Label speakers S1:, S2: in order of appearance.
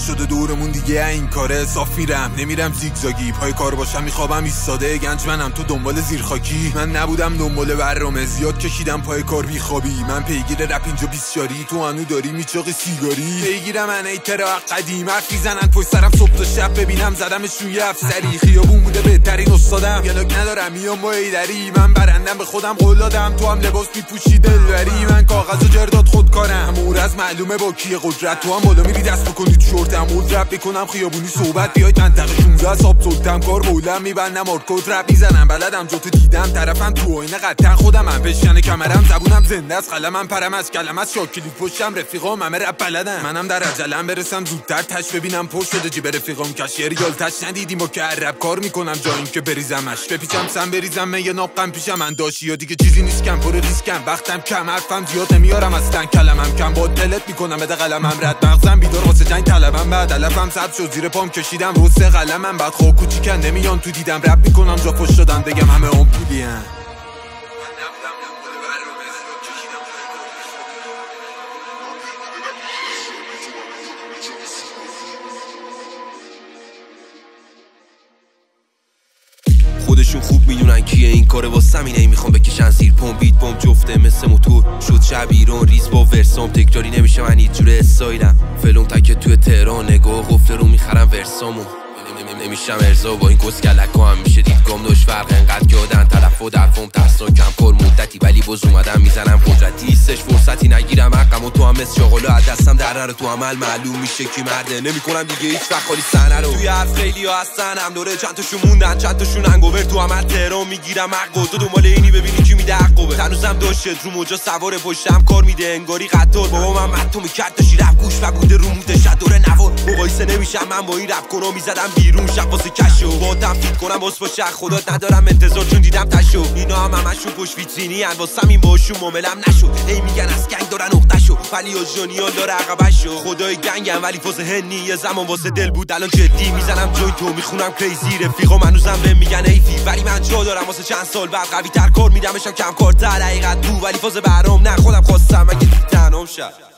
S1: شده دورمون دیگه این کاره صاف میرم نمیرم زیگزاگی پای کار باشم میخوابم ایستاده گنج منم تو دنبال زیرخاکی من نبودم دنبال برنامه زیاد کشیدم پای کار بیخوابی من پیگیر رپ اینجا 20 شاری تو هنو داری میچاقی سیگاری پیگیرم من ایترا قدیم حرف میزنن پشت سرم صبح تا شب ببینم زدمشون یه افسری خیابون بوده بهترین استادم یلاک ندارم میام با ایدری من برندم به خودم قول دادم تو هم لباس میپوشی دلبری من کاغذ و جردات خودکارم مورز معلومه با کی قدرت تو هم بالا میری دست بکنی تو شورتم مود رپ بکنم خیابونی صحبت بیاید منطقه 16 صاحب سلطم کار بولم میبندم آرکود رپ میزنم بلدم جاتو دیدم طرفم تو آینه قطعا خودم هم بشکنه کمرم زبونم زنده است قلمم پرم از کلمه از شاکلیت پشتم رفیقام همه رپ بلدم منم در عجلم برسم زودتر تش ببینم پشت شده جیب رفیقام کشیر یال تش ندیدیم با که رپ کار میکنم جا این که بریزمش بپیچم سم بریزم یه ناقم پیشم انداشی یا دیگه چیزی نیست کم پر ریسکم وقتم کم حرفم زیاد نمیارم اصلا کلمم کم با دلت میکنم بده قلمم رد مغزم بیدار واسه جنگ طلبم بعد علفم سبز شد زیر پام کشیدم رو سه قلمم بعد خو کوچیکن نمیان تو دیدم رپ میکنم جا فش دادم بگم همه اون پولین
S2: خودشون خوب میدونن کیه این کاره واسه اینه میخوام بکشن زیر پم بیت بم جفته مثل موتور شد شب ایران ریز با ورسام تکراری نمیشه من هیچ جوره استایلم فلوم تکه توی تهران نگاه قفل رو میخرم ورسامو نمیشم ارزا با این کسکلک هم میشه دید گام داشت فرق انقدر که آدن طرف و درفام ترسان کم کار مدتی ولی باز اومدم میزنم قدرتی ایستش فرصتی نگیرم حقم و تو هم مثل شاغلو از دستم در نره تو عمل معلوم میشه کی مرده نمیکنم دیگه هیچ وقت خالی صحنه رو توی حرف خیلی ها هستن هم دوره چند تاشون موندن چند تاشون انگوور تو عمل تهران میگیرم حق و تو دنبال اینی ببینی کی میده حقوبه هنوزم داشت رو موجا سوار پشتم کار میده انگاری قطار بابا من تو میکرد داشتی رپ گوش و بوده رو موده شد دوره نوار مقایسه نمیشم من با این رپ کنم میزدم بیرون شب واسه کشو با تفید کنم باز با شخ خودت ندارم انتظار چون دیدم تشو اینا هم همشون پشت ویترینی ان واسم این باشون معاملم نشد هی میگن از گنگ دارن نقطه‌شو ولی اوجانیان داره عقبشو خدای گنگم ولی فاز هنی یه زمان واسه دل بود الان جدی میزنم جوین تو میخونم کریزی رفیقام هنوزم بهم میگن ایفی ولی من جا دارم واسه چند سال بعد قوی تر کار میدمشم کم کارتر حقیقت تو ولی فاز برام نه خودم خواستم اگه تنهام شد